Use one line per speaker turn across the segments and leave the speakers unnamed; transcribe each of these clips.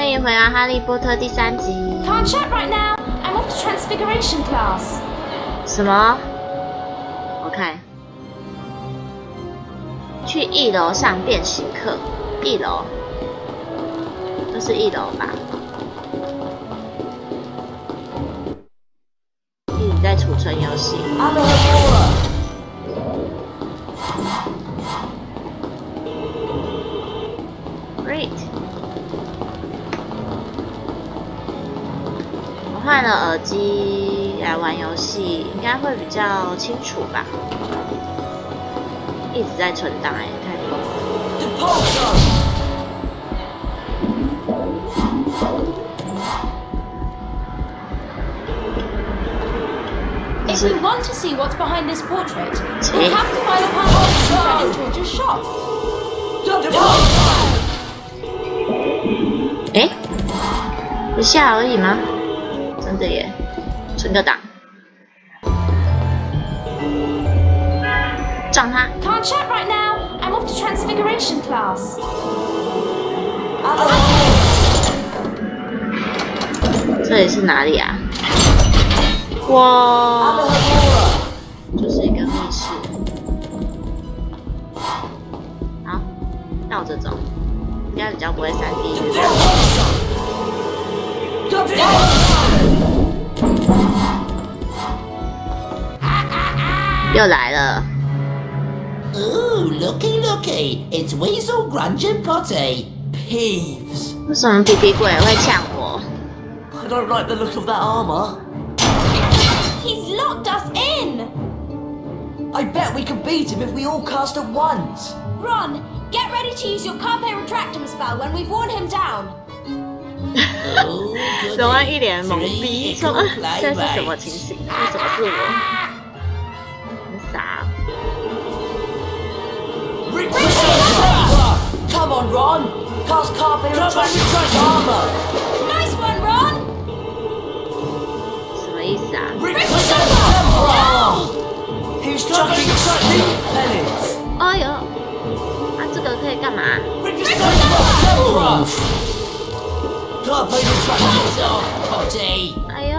欢迎回来《哈利波特》第3集。
Can't chat right now. I'm off to Transfiguration class.
什么？我看，去1楼上变形课。1楼，这是1楼吧？一直在储存游戏。Great。我换了耳机来玩游戏，应该会比较清楚吧。一直在存档哎，太疯了。
If we want to see what's behind this portrait, we'll have to find a path to Red George's shop.
哎，一下而已吗？真的耶，存个档。撞他。
Can't chat right now. I'm off to Transfiguration class.
这里是哪里啊？哇，就是一个密室。好，绕着走，应该比较不会3D。又来了。
Ooh, looky, looky! It's Weasel, Grunge, and Potty. Peeves.
为什么皮皮鬼会呛我？
I don't like the look of that armor.
He's locked us in.
I bet we could beat him if we all cast at once.
Ron, get ready to use your Carpe Retractum spell when we've worn him down.
荣安一脸懵逼，说：“这是什么情形？为什么是我？很傻。”
Come on, Ron! Cast Carpe Retractum armor!
Nice one, Ron!
什么意思啊？
He's chucking pellets!
哎呦，啊，这个可以干嘛？
Carpe Retractum's off, Potty!
哎呦，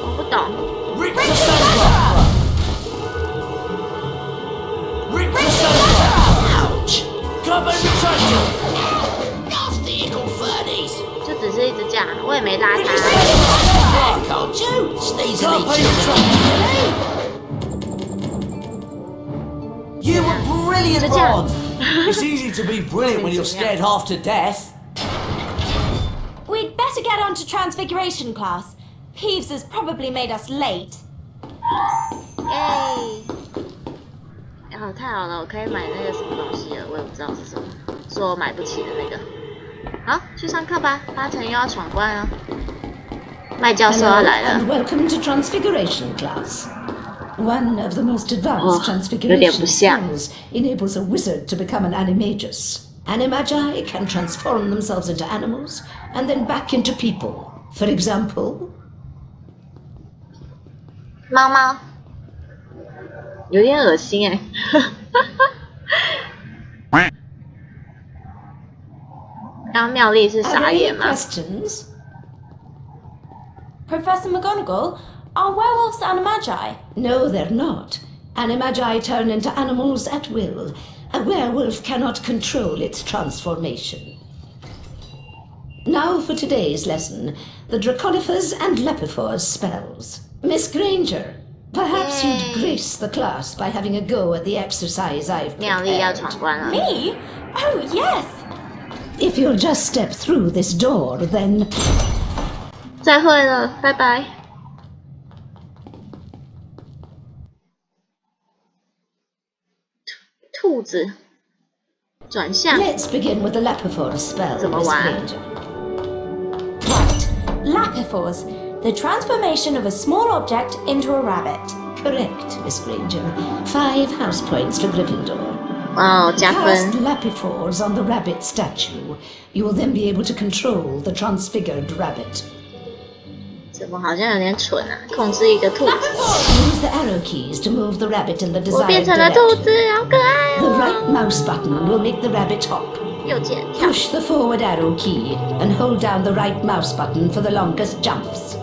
我不懂。
Ouch! Carpe Retractum! Nasty ickle fernies!
就只是一直这样，我也没拉他。
Can't you? Sneezily cheesily. You were brilliant, Ron! It's easy to be brilliant when you're scared half to death.
We'd better get on to Transfiguration class. Peeves has probably made us late.
耶！哦，太好了，我可以买那个什么东西了，我也不知道是什么，说我买不起的那个。好，去上课吧，8成又要闯关了。麦教授要来了。
And welcome to Transfiguration class. One of the most advanced transfiguration skills enables a wizard to become an animagus. Animagi can transform themselves into animals and then back into people. For example,
猫猫，有点恶心哎。刚妙丽是傻眼吗？
questions?
Professor McGonagall, are werewolves animagi?
No, they're not. Animagi turn into animals at will. A werewolf cannot control its transformation. Now for today's lesson, the Draconifers and Lepifors spells. Miss Granger, perhaps you'd grace the class by having a go at the exercise I've
妙丽要
prepared.
闯关了。
Me? Oh, yes.
If you'll just step through this door, then...
再会了，拜拜。兔子转向。
Let's begin with the Lepifors spell,
怎么
Miss
玩？
Granger.
Right. Lapifors, the transformation of a small object into a rabbit.
Correct, Miss Granger. 5 house points for Gryffindor.
哦，加
Cast
分。
Lapifors on the rabbit statue. You will then be able to control the transfigured rabbit.
怎么好像有点蠢啊？控制一个兔子。
Use the arrow keys to move the rabbit in the
我变
desired
成了兔
direction.
子，好可爱
The
哦！
right mouse button will make the rabbit hop.
右键跳。
Push the forward arrow key and hold down the right mouse button for the longest jumps.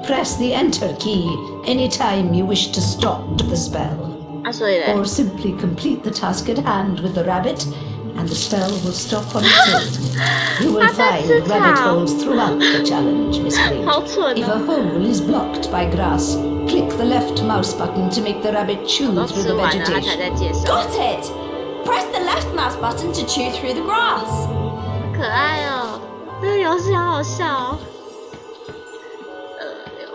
Press the enter key anytime you wish to stop the spell.
啊，所以嘞，
Or simply complete the task at hand with the rabbit, and the spell will stop on its own. You will find rabbit holes throughout the challenge, Miss Green.
好蠢
If a
哦！
hole is blocked by grass, click the left mouse button to make the rabbit chew
都
through
吃
the
完了，他才
vegetation.
在介绍，
Got it! Press the left mouse button to chew through the grass.
可爱哦。这个游戏好好笑哦。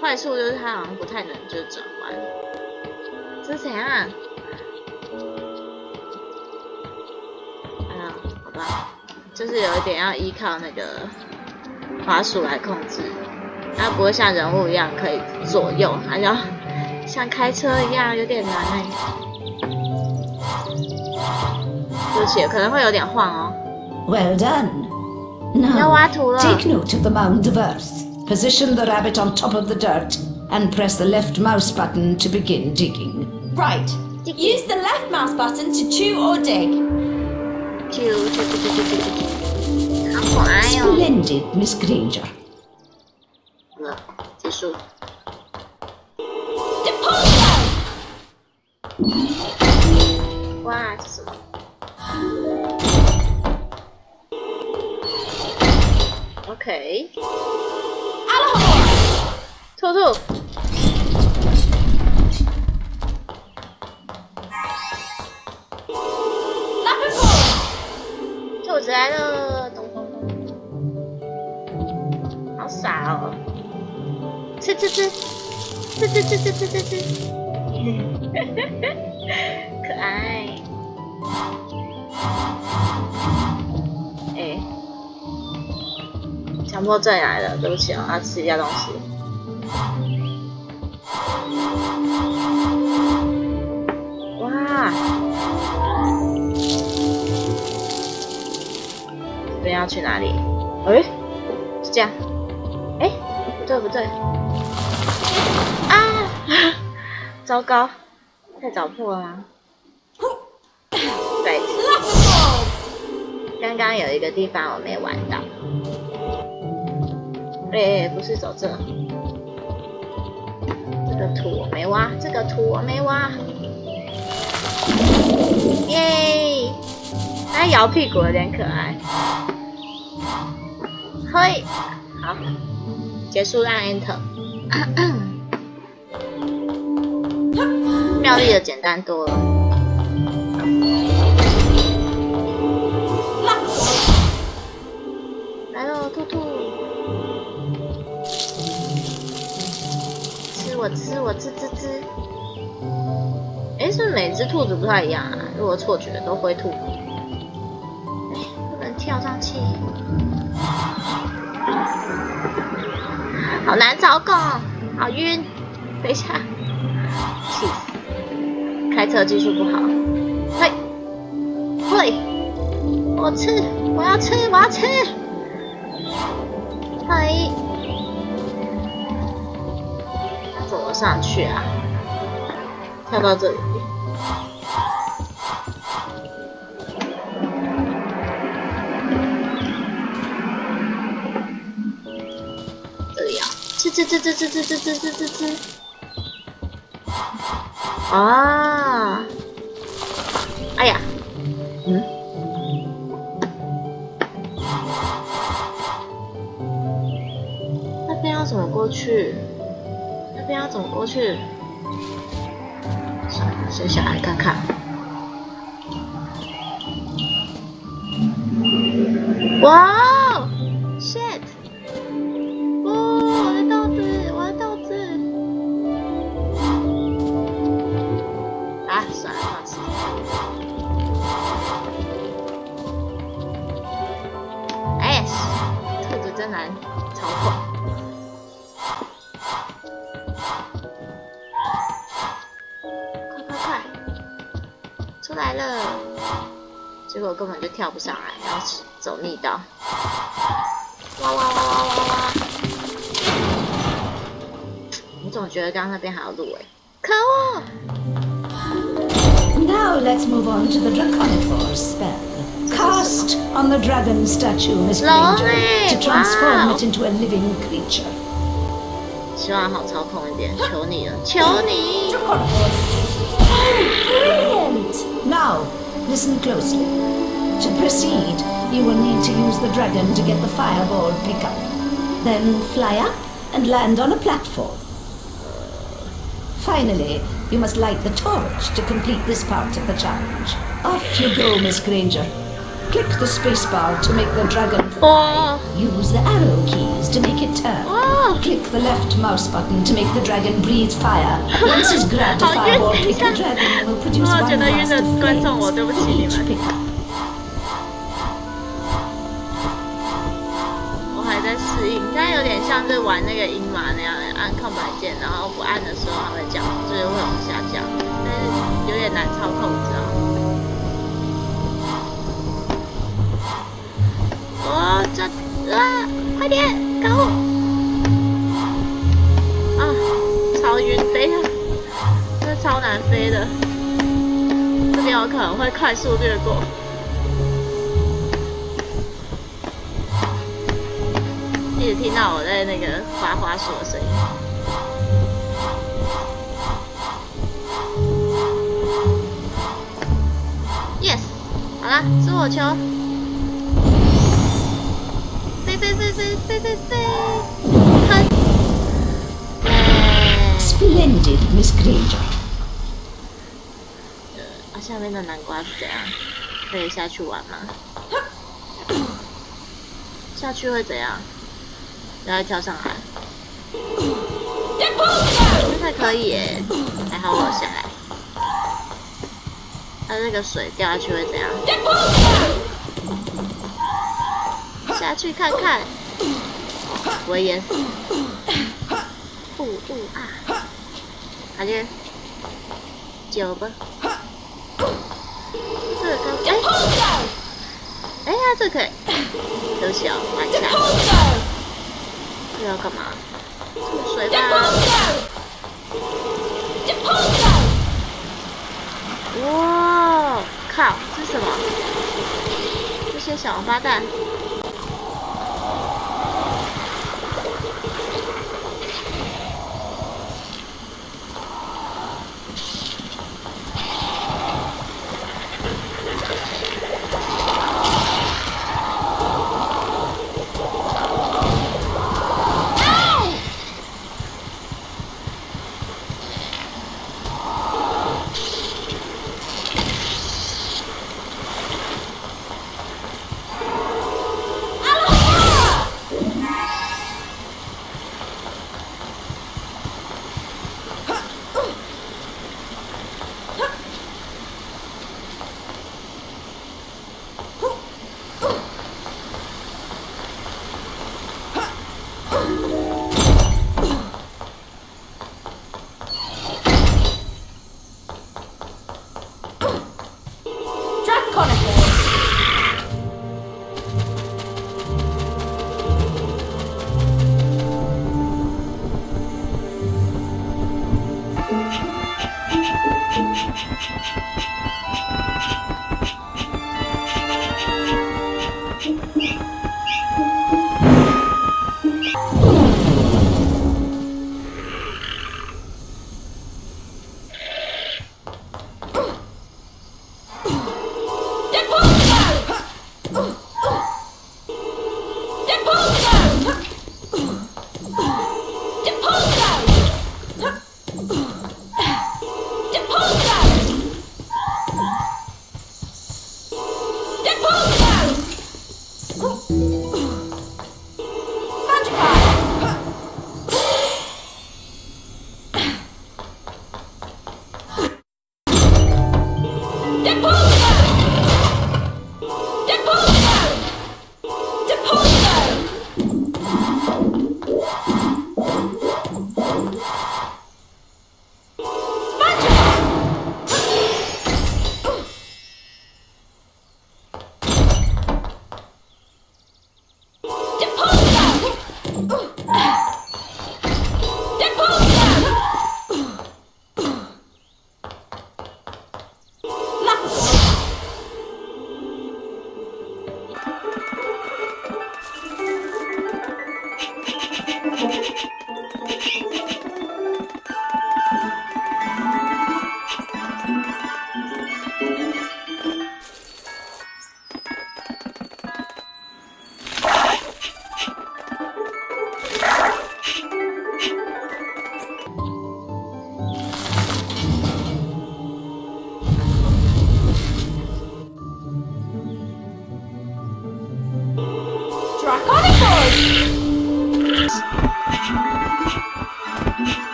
坏处就是它好像不太能就是转弯。这是怎样？好吧，就是有一点要依靠那个滑鼠来控制，它不会像人物一样可以左右，它要像开车一样有点难哎。对不起，可能会有点晃哦。
Well done.
要
Now,
挖土了。
take note of the mound of earth. Position the rabbit on top of the dirt and press the left mouse button to begin digging.
Right. Use the left mouse button to chew or dig.
好可爱哦。
Splendid, Miss Granger.
好了，结束。
Deposit!
哇，这是什么？ OK， 兔兔，兔子来了，咚咚咚，好傻哦！吃吃吃，吃吃吃吃吃吃吃，可爱。哎。 强迫症来了，对不起哦，要吃一下东西。哇！这边要去哪里？哎，是这样。哎，不对不对。啊！糟糕，太早破了吗？对，刚刚有一个地方我没玩到。 哎，不是走这，这个土我没挖，这个土我没挖，耶！它摇屁股有点可爱。嘿，好，结束按 Enter。妙丽的简单多了。来喽，兔兔。 我吃，我吃吃吃。哎，是不是每只兔子不太一样啊？如果错觉都灰兔。哎，不能跳上去，好难操控，好晕。等一下，气死！开车技术不好。嘿，嘿，我吃，我要吃，我要吃。嘿。 怎么上去啊？跳到这里。这里啊，吃。啊！哎呀，那边要怎么过去？ 那边要怎么过去？算了，先下来看看。哇哦 ！shit！ 哦，我的豆子，我的豆子！啊，算了，放弃。哎，兔子真难操控。 出来了，结果根本就跳不上来，然后走逆道。哇哇哇哇哇哇！我总觉得刚刚那边还有路哎，可恶！
Now let's move on to the Draconivore spell. Cast on the dragon statue, Miss Granger, to transform it into a living creature.
希望好操控一点，求你了，求你！
Brilliant!
Now, listen closely. To proceed, you will need to use the dragon to get the fireball pickup. Then fly up and land on a platform. Finally, you must light the torch to complete this part of the challenge. Off you go, Miss Granger. Click the spacebar to make the dragon fly. Use the arrow keys to make it turn. Click the left mouse button to make the dragon breathe fire. Once it's grabbed a fireball pick, the dragon will produce one blast of flames for each pickup.
我还在适应，它有点像是玩那个音码那样，按空白键，然后不按的时候它会降，就是会往下降，但是有点难操控，你知道吗？哦，这啊，快点，搞我！啊，超晕飞了，这超难飞的，这边有可能会快速掠过。一直听到我在那个滑滑鼠的声音。Yes， 好了，是我球。飞！看。
Splendid, Miss Granger.
下面的南瓜是怎样？可以下去玩吗？下去会怎样？然后跳上来，这还可以耶，还好我下来。它这个水掉下去会怎样？下去看看，不会淹死。啊！好的，9吧。这个刚哎呀，这可以，对不起啊，玩一下。这要干嘛？吐水吧！哇，靠，这是什么？这些小王八蛋！
carnivores!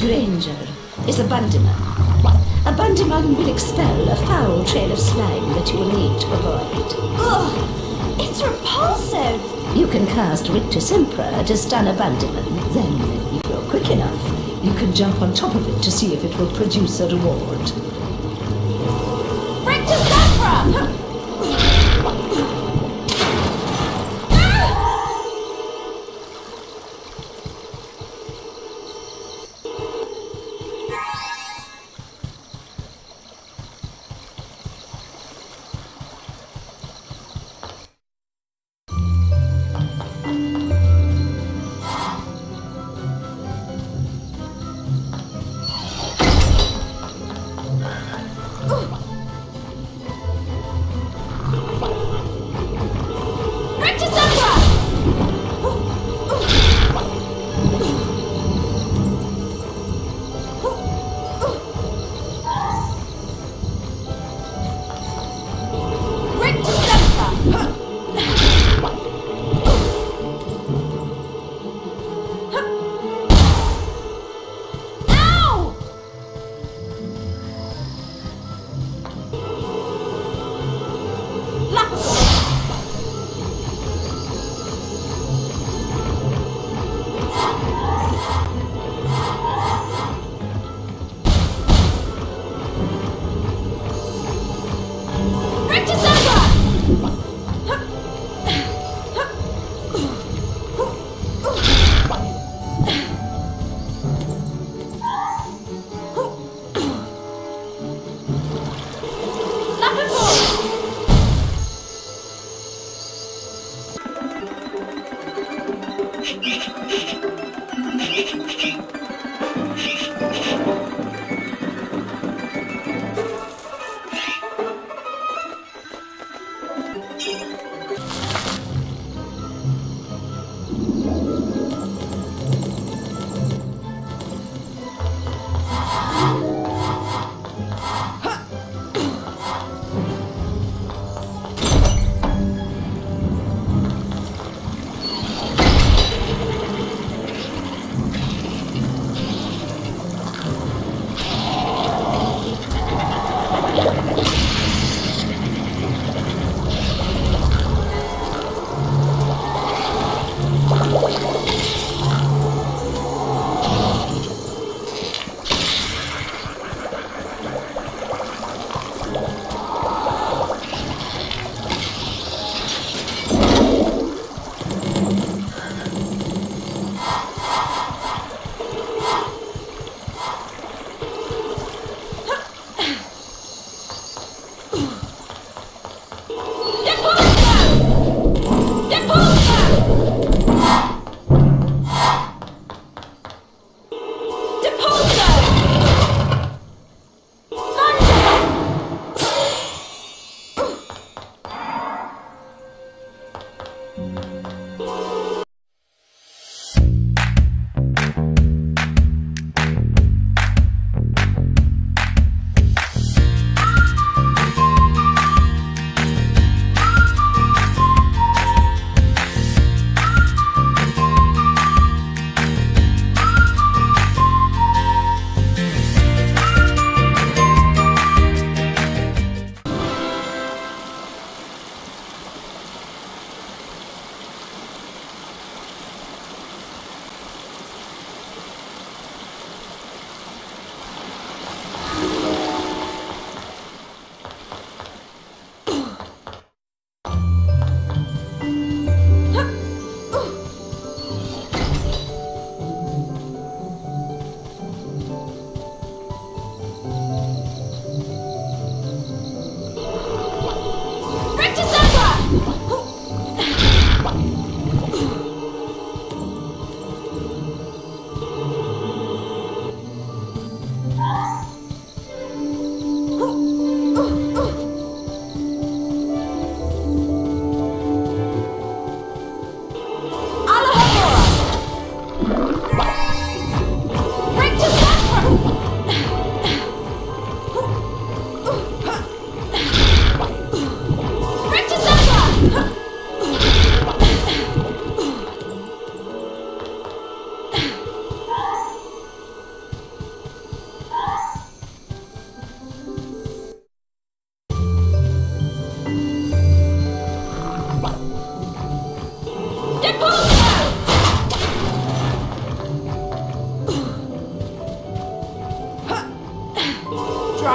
Granger is a bandyman. A bandyman will expel a foul trail of slime that you will need to avoid.
Ugh! It's repulsive!
You can cast Rictus Emperor to stun a bandyman. Then, if you're quick enough, you can jump on top of it to see if it will produce a reward.
Rictus Emperor!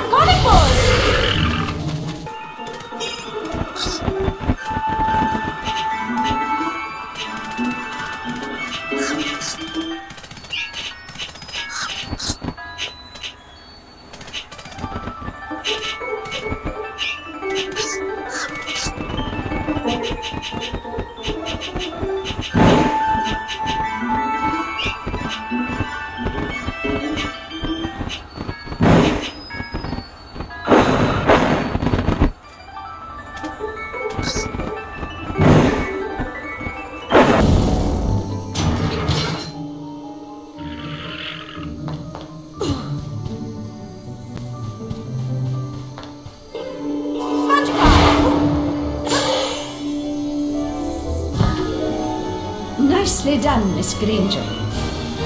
Draconic Buzz!
Nicely done, Miss Granger.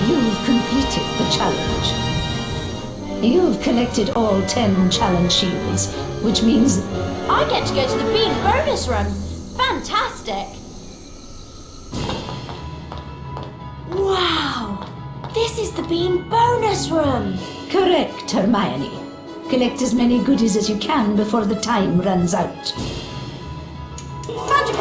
You've completed the challenge. You've collected all 10 challenge shields, which means
I get to go to the Bean bonus room. Fantastic! Wow! This is the Bean bonus room!
correct, Hermione. Collect as many goodies as you can before the time runs out.
Magic!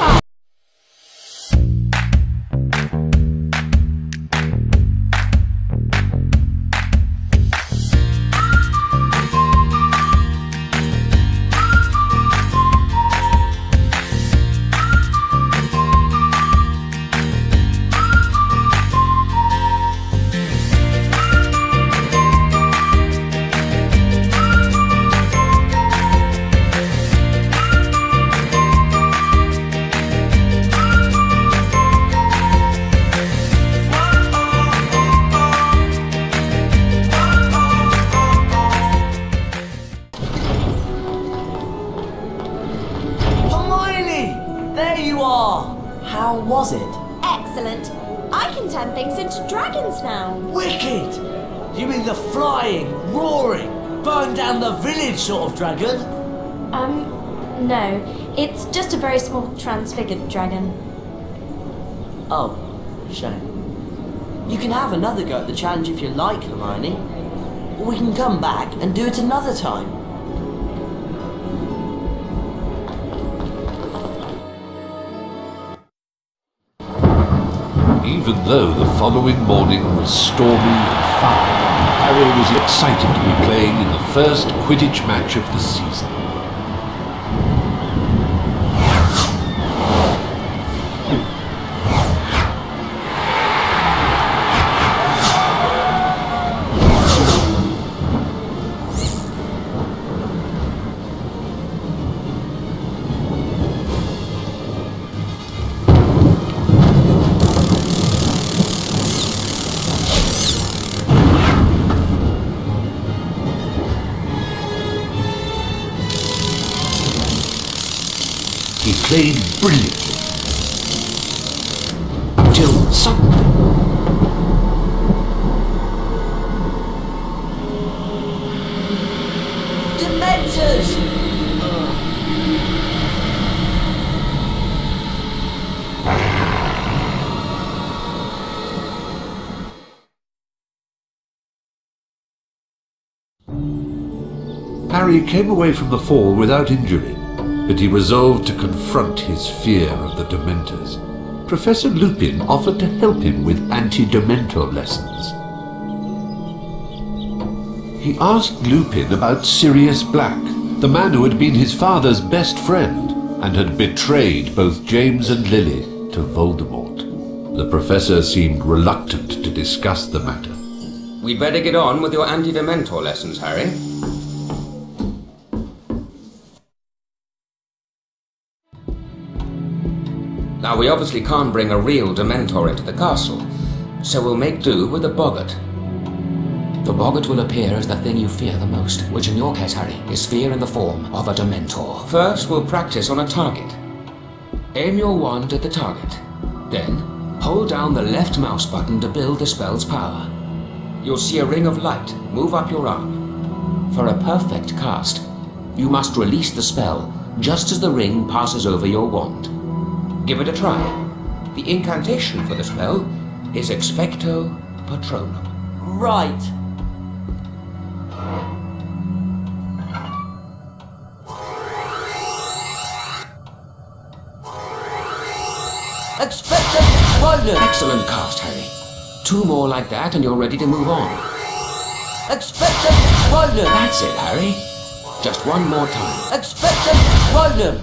How was it?
Excellent. I can turn things into dragons now.
Wicked! You mean the flying, roaring, burn down the village sort of dragon?
No. It's just a very small transfigured dragon.
Oh, shame. You can have another go at the challenge if you like, Hermione. Or we can come back and do it another time.
Even though the following morning was stormy and foul, Harry was excited to be playing in the first Quidditch match of the season. He played brilliantly, until suddenly...
Dementors!
Harry came away from the fall without injury, but he resolved to confront his fear of the Dementors. Professor Lupin offered to help him with anti-Dementor lessons. He asked Lupin about Sirius Black, the man who had been his father's best friend and had betrayed both James and Lily to Voldemort. The professor seemed reluctant to discuss the matter.
We'd better get on with your anti-Dementor lessons, Harry. Now, we obviously can't bring a real Dementor into the castle, so we'll make do with a boggart.
The boggart will appear as the thing you fear the most, which in your case, Harry, is fear in the form of a Dementor.
First, we'll practice on a target. Aim your wand at the target. Then, hold down the left mouse button to build the spell's power. You'll see a ring of light move up your arm. For a perfect cast, you must release the spell just as the ring passes over your wand. Give it a try. The incantation for the spell is Expecto Patronum.
Right. Expecto Patronum!
Excellent cast, Harry. 2 more like that and you're ready to move on.
Expecto Patronum!
That's it, Harry. Just 1 more time.
Expecto Patronum!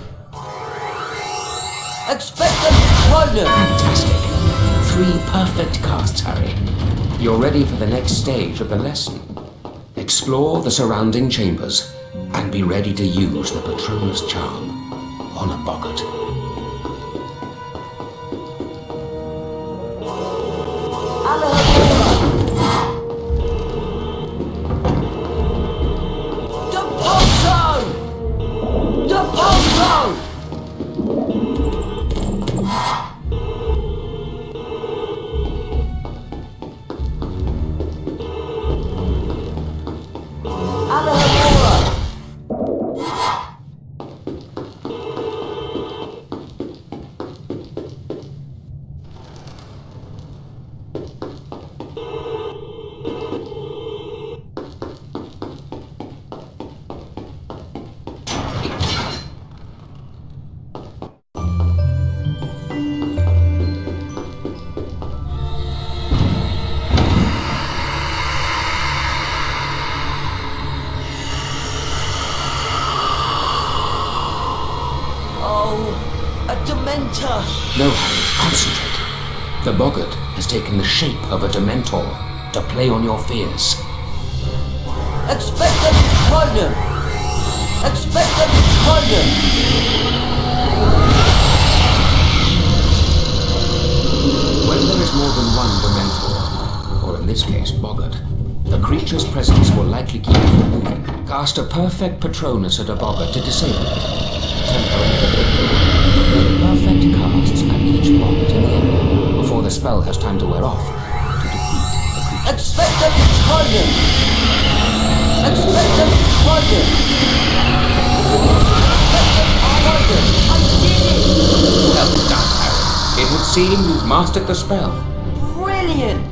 Expecto Patronum!
Fantastic. 3 perfect casts, Harry. You're ready for the next stage of the lesson. Explore the surrounding chambers and be ready to use the Patronus charm on a boggart. No, Harry, concentrate. The boggart has taken the shape of a Dementor to play on your fears.
Expecto Patronum! Expecto Patronum!
When there is more than one Dementor, or in this case, boggart, the creature's presence will likely keep you from moving. Cast a perfect Patronus at a boggart to disable it. Temporarily. Make perfect casts at each boggart in the area before the spell has time to wear off to defeat the creature.
Expecto Patronum! Expecto Patronum! I did it!
Well done, Harry. It would seem you've mastered the spell.
Brilliant!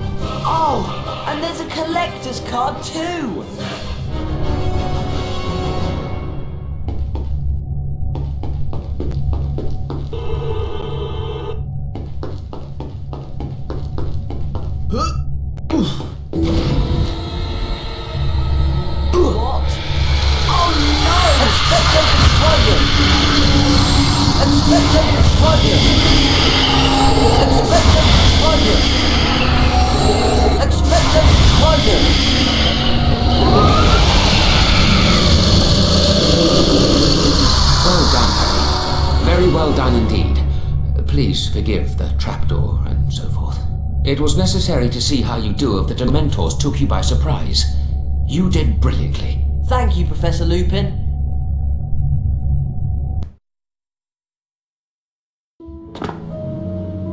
Oh, and there's a collector's card too!
Well done indeed. Please forgive the trapdoor and so forth. It was necessary to see how you do if the Dementors took you by surprise. You did brilliantly.
Thank you, Professor Lupin.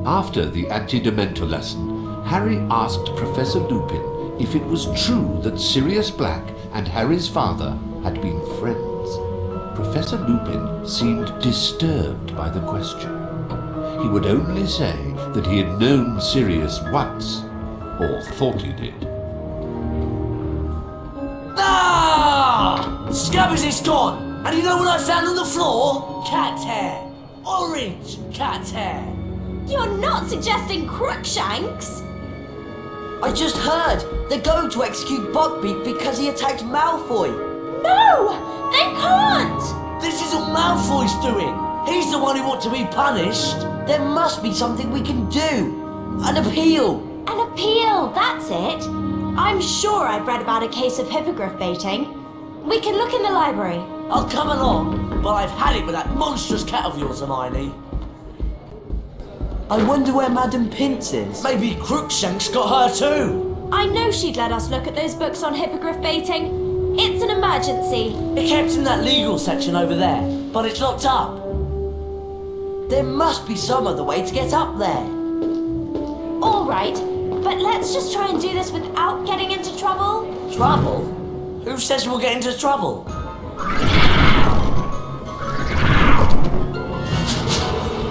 After the anti-Dementor lesson, Harry asked Professor Lupin if it was true that Sirius Black and Harry's father had been friends. Professor Lupin seemed disturbed by the question. He would only say that he had known Sirius once, or thought he did.
Ah! Scabby's is gone! And you know what I found on the floor? Cat hair! Orange cat hair!
You're not suggesting Crookshanks?
I just heard they're going to execute Buckbeak because he attacked Malfoy.
No! They can't!
This is all Malfoy's doing. He's the one who wants to be punished. There must be something we can do. An appeal.
An appeal, that's it. I'm sure I've read about a case of hippogriff baiting. We can look in the library.
I'll come along, but I've had it with that monstrous cat of yours, Hermione. I wonder where Madam Pince is. Maybe Crookshanks got her too.
I know she'd let us look at those books on hippogriff baiting. It's an emergency.
It kept in that legal section over there, but it's locked up. There must be some other way to get up there.
All right, but let's just try and do this without getting into trouble.
Trouble? Who says we'll get into trouble?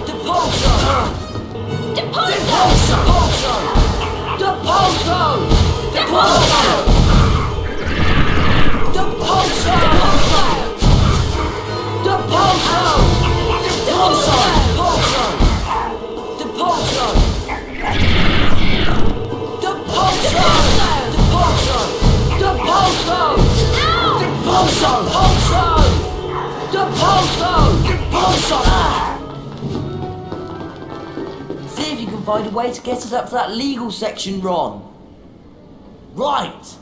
Depulso!
Depulso!
Depulso! Depulso!
Depulso!
Depulso! Depulso! Depulso! Depulso! find a way to get us up to that legal section, Ron. Right.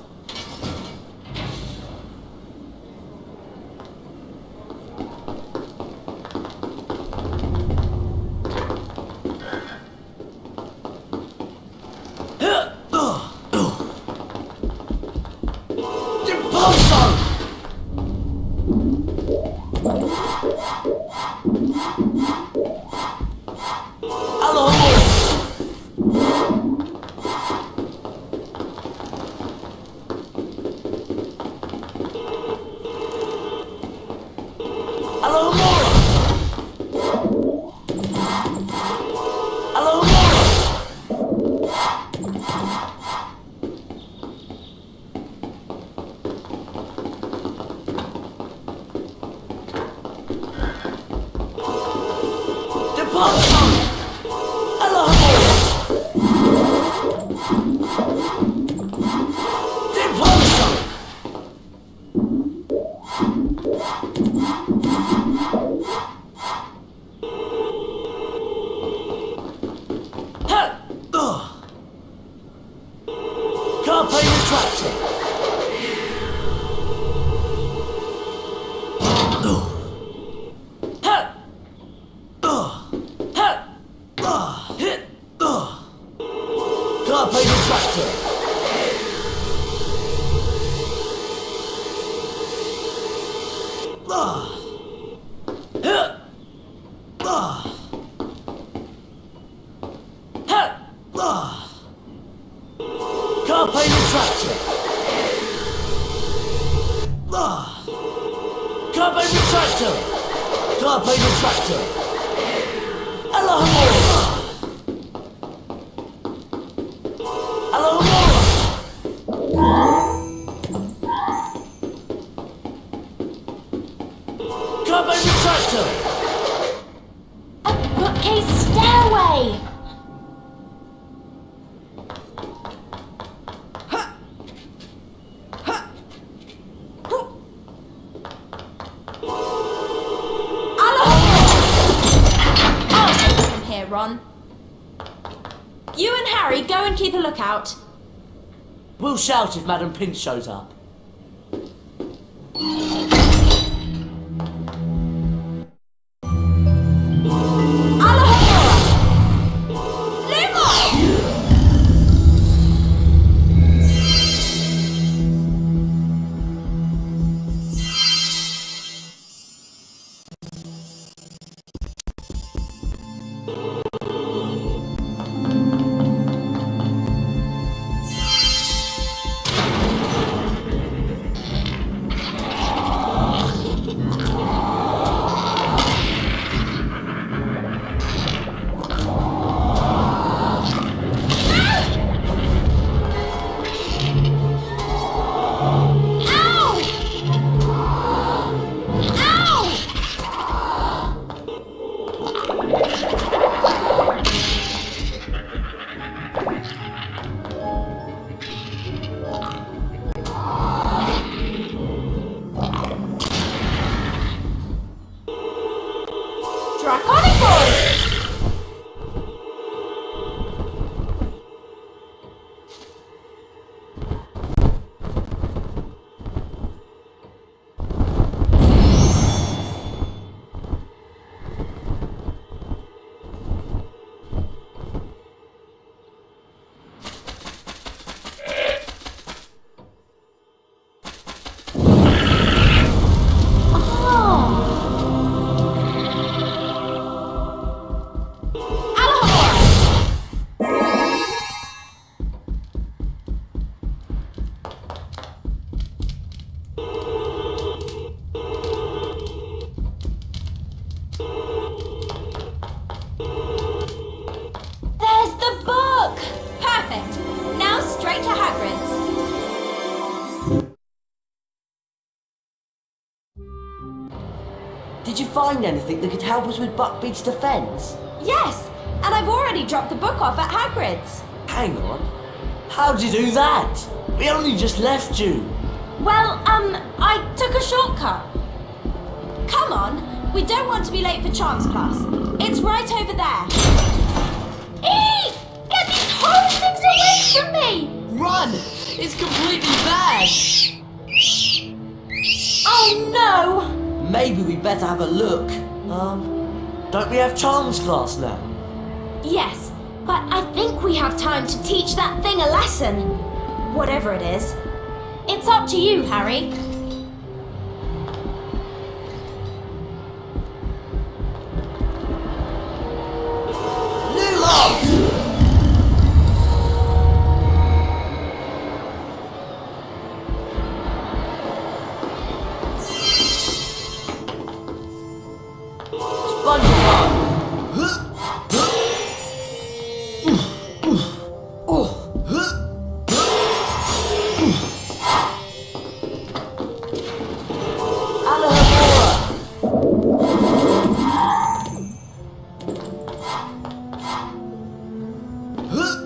Ron. You and Harry go and keep a lookout.
We'll shout if Madam Pinch shows up. Did you find anything that could help us with Buckbeak's defence?
Yes, and I've already dropped the book off at Hagrid's.
Hang on. How'd you do that? We only just left you.
Well, I took a shortcut. Come on, we don't want to be late for Charms class. It's right over there. Eek! Hold things away from me!
Run! It's completely bad!
Oh no!
Maybe we better have a look. Don't we have charms class now?
Yes, but I think we have time to teach that thing a lesson. Whatever it is. It's up to you, Harry.
New lock! Huh?